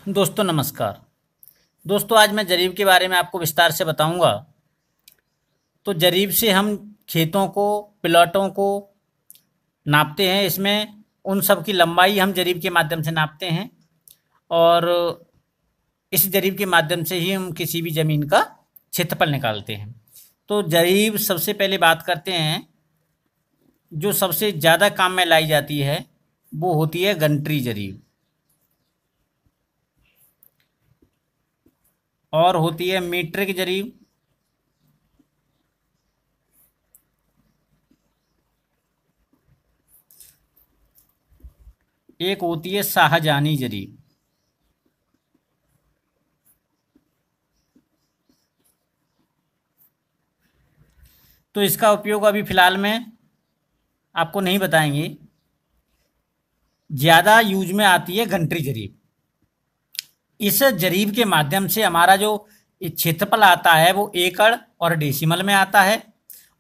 दोस्तों नमस्कार। दोस्तों आज मैं जरीब के बारे में आपको विस्तार से बताऊंगा। तो जरीब से हम खेतों को, प्लॉटों को नापते हैं। इसमें उन सब की लंबाई हम जरीब के माध्यम से नापते हैं और इस जरीब के माध्यम से ही हम किसी भी ज़मीन का क्षेत्रफल निकालते हैं। तो जरीब सबसे पहले बात करते हैं, जो सबसे ज़्यादा काम में लाई जाती है वो होती है गंटरी जरीब, और होती है मीट्रिक जरीब, एक होती है शाहजहानी जरीब। तो इसका उपयोग अभी फ़िलहाल में आपको नहीं बताएंगे। ज़्यादा यूज में आती है गंटरी जरीब। इस जरीब के माध्यम से हमारा जो क्षेत्रफल आता है वो एकड़ और डेसिमल में आता है,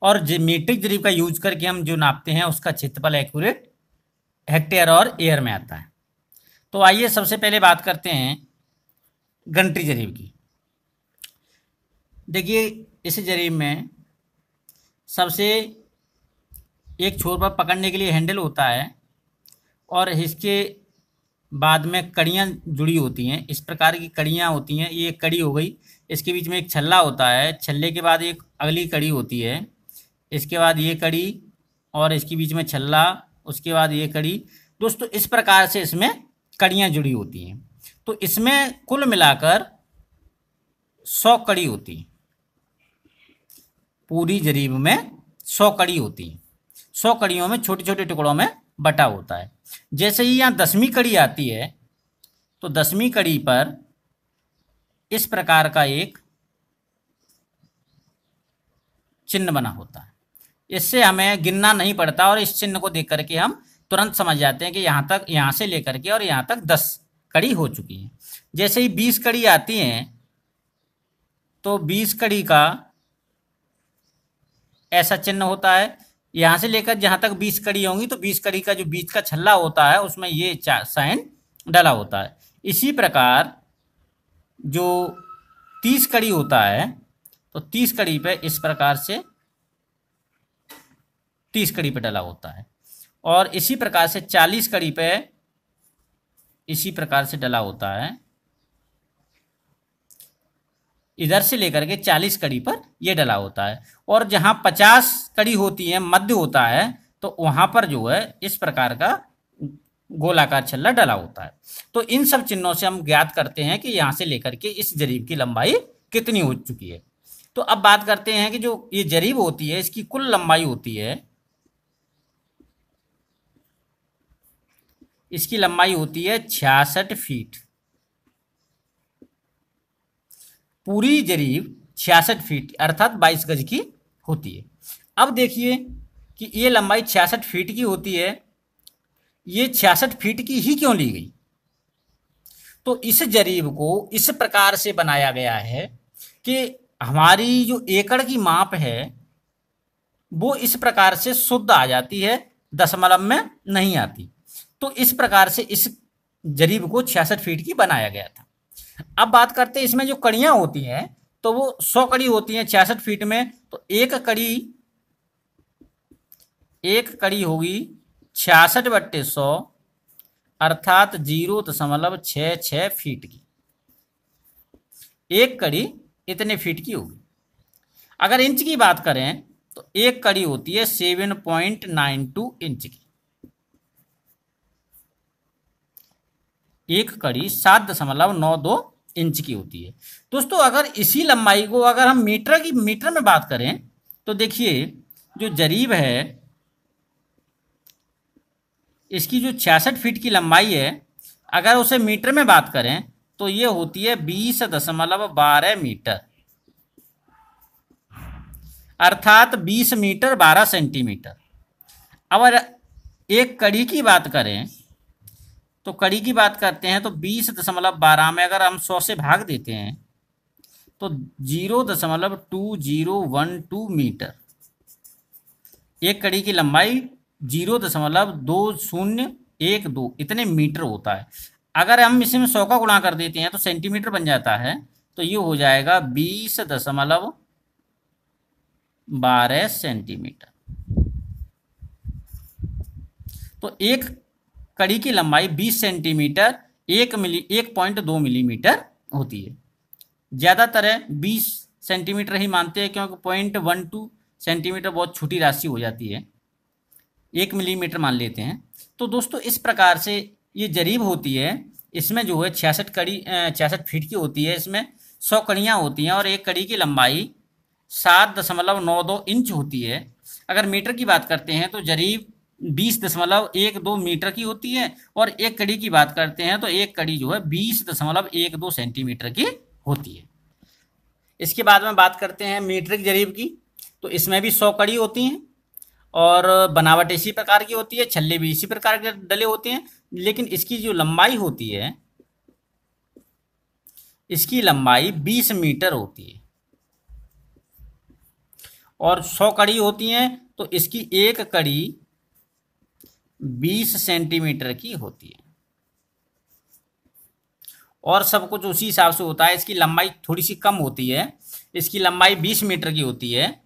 और मीट्रिक जरीब का यूज करके हम जो नापते हैं उसका क्षेत्रफल एक्यूरेट हेक्टेयर और एयर में आता है। तो आइए सबसे पहले बात करते हैं गंटरी जरीब की। देखिए, इस जरीब में सबसे एक छोर पर पकड़ने के लिए हैंडल होता है और इसके बाद में कड़ियाँ जुड़ी होती हैं। इस प्रकार की कड़ियाँ होती हैं। ये एक कड़ी हो गई, इसके बीच में एक छल्ला होता है, छल्ले के बाद एक अगली कड़ी होती है, इसके बाद ये कड़ी और इसके बीच में छल्ला, उसके बाद ये कड़ी। दोस्तों इस प्रकार से इसमें कड़ियाँ जुड़ी होती हैं। तो इसमें कुल मिलाकर 100 कड़ी होती है। पूरी जरीब में 100 कड़ी होती है। 100 कड़ियों में छोटे छोटे टुकड़ों में बटा होता है। जैसे ही यहाँ 10वीं कड़ी आती है तो 10वीं कड़ी पर इस प्रकार का एक चिन्ह बना होता है। इससे हमें गिनना नहीं पड़ता और इस चिन्ह को देख करके हम तुरंत समझ जाते हैं कि यहाँ तक, यहाँ से लेकर के और यहाँ तक 10 कड़ी हो चुकी है। जैसे ही 20 कड़ी आती हैं तो 20 कड़ी का ऐसा चिन्ह होता है। यहाँ से लेकर जहाँ तक 20 कड़ी होंगी तो 20 कड़ी का जो बीच का छल्ला होता है उसमें ये साइन डला होता है। इसी प्रकार जो 30 कड़ी होता है तो 30 कड़ी पे इस प्रकार से 30 कड़ी पे डला होता है, और इसी प्रकार से 40 कड़ी पे इसी प्रकार से डला होता है। इधर से लेकर के 40 कड़ी पर यह डला होता है, और जहां 50 कड़ी होती है, मध्य होता है, तो वहां पर जो है इस प्रकार का गोलाकार छल्ला डला होता है। तो इन सब चिन्हों से हम ज्ञात करते हैं कि यहां से लेकर के इस जरीब की लंबाई कितनी हो चुकी है। तो अब बात करते हैं कि जो ये जरीब होती है इसकी कुल लंबाई होती है, इसकी लंबाई होती है 66 फीट। पूरी जरीब 66 फीट अर्थात 22 गज की होती है। अब देखिए कि ये लंबाई 66 फीट की होती है, ये 66 फीट की ही क्यों ली गई? तो इस जरीब को इस प्रकार से बनाया गया है कि हमारी जो एकड़ की माप है वो इस प्रकार से शुद्ध आ जाती है, दशमलव में नहीं आती। तो इस प्रकार से इस जरीब को 66 फीट की बनाया गया था। अब बात करते हैं इसमें जो कड़ियां होती हैं, तो वो 100 कड़ी होती हैं 66 फीट में। तो एक कड़ी होगी 66/100 अर्थात 0.66 फीट की। एक कड़ी इतने फीट की होगी। अगर इंच की बात करें तो एक कड़ी होती है 7.92 इंच की। एक कड़ी 7.92 इंच की होती है। दोस्तों अगर इसी लंबाई को अगर हम मीटर में बात करें तो देखिए, जो जरीब है इसकी जो 66 फीट की लंबाई है, अगर उसे मीटर में बात करें तो ये होती है 20.12 मीटर अर्थात 20 मीटर 12 सेंटीमीटर। अब एक कड़ी की बात करें तो कड़ी की बात करते हैं तो 20.12 में अगर हम 100 से भाग देते हैं तो 0.2012 मीटर। एक कड़ी की लंबाई 0.2012 इतने मीटर होता है। अगर हम इसमें 100 का गुणा कर देते हैं तो सेंटीमीटर बन जाता है, तो ये हो जाएगा 20.12 सेंटीमीटर। तो एक कड़ी की लंबाई 20 सेंटीमीटर 1.2 मिलीमीटर होती है। ज़्यादातर 20 सेंटीमीटर ही मानते हैं, क्योंकि 0.12 सेंटीमीटर बहुत छोटी राशि हो जाती है, 1 मिलीमीटर मान लेते हैं। तो दोस्तों इस प्रकार से ये जरीब होती है, इसमें जो है 66 फीट की होती है, इसमें 100 कड़ियाँ होती हैं और एक कड़ी की लंबाई 7.92 इंच होती है। अगर मीटर की बात करते हैं तो जरीब 20.12 मीटर की होती है, और एक कड़ी की बात करते हैं तो एक कड़ी जो है 20.12 सेंटीमीटर की होती है। इसके बाद में बात करते हैं मीट्रिक जरीब की। तो इसमें भी 100 कड़ी होती हैं और बनावट इसी प्रकार की होती है, छल्ले भी इसी प्रकार के डले होते हैं, लेकिन इसकी जो लंबाई होती है, इसकी लंबाई 20 मीटर होती है और 100 कड़ी होती हैं, तो इसकी एक कड़ी 20 सेंटीमीटर की होती है और सब कुछ उसी हिसाब से होता है। इसकी लंबाई थोड़ी सी कम होती है, इसकी लंबाई 20 मीटर की होती है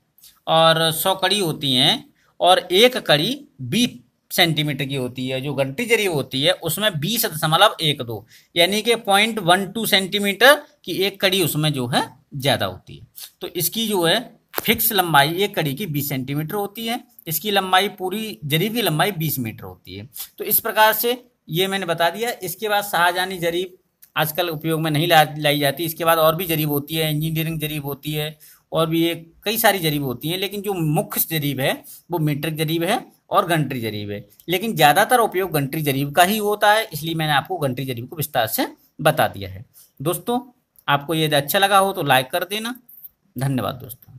और 100 कड़ी होती हैं और एक कड़ी 20 सेंटीमीटर की होती है। जो घंटी जरीब होती है उसमें 20.12 यानी कि 0.12 सेंटीमीटर की एक कड़ी उसमें जो है ज़्यादा होती है। तो इसकी जो है फिक्स लंबाई एक कड़ी की 20 सेंटीमीटर होती है, इसकी लंबाई पूरी जरीब की लंबाई 20 मीटर होती है। तो इस प्रकार से ये मैंने बता दिया। इसके बाद शाहजहानी जरीब आजकल उपयोग में नहीं लाई जाती। इसके बाद और भी जरीब होती है, इंजीनियरिंग जरीब होती है और भी एक कई सारी जरीब होती हैं, लेकिन जो मुख्य जरीब है वो मीट्रिक जरीब है और घंटी जरीब है। लेकिन ज़्यादातर उपयोग घंटी जरीब का ही होता है, इसलिए मैंने आपको घंटी जरीब को विस्तार से बता दिया है। दोस्तों आपको यदि अच्छा लगा हो तो लाइक कर देना। धन्यवाद दोस्तों।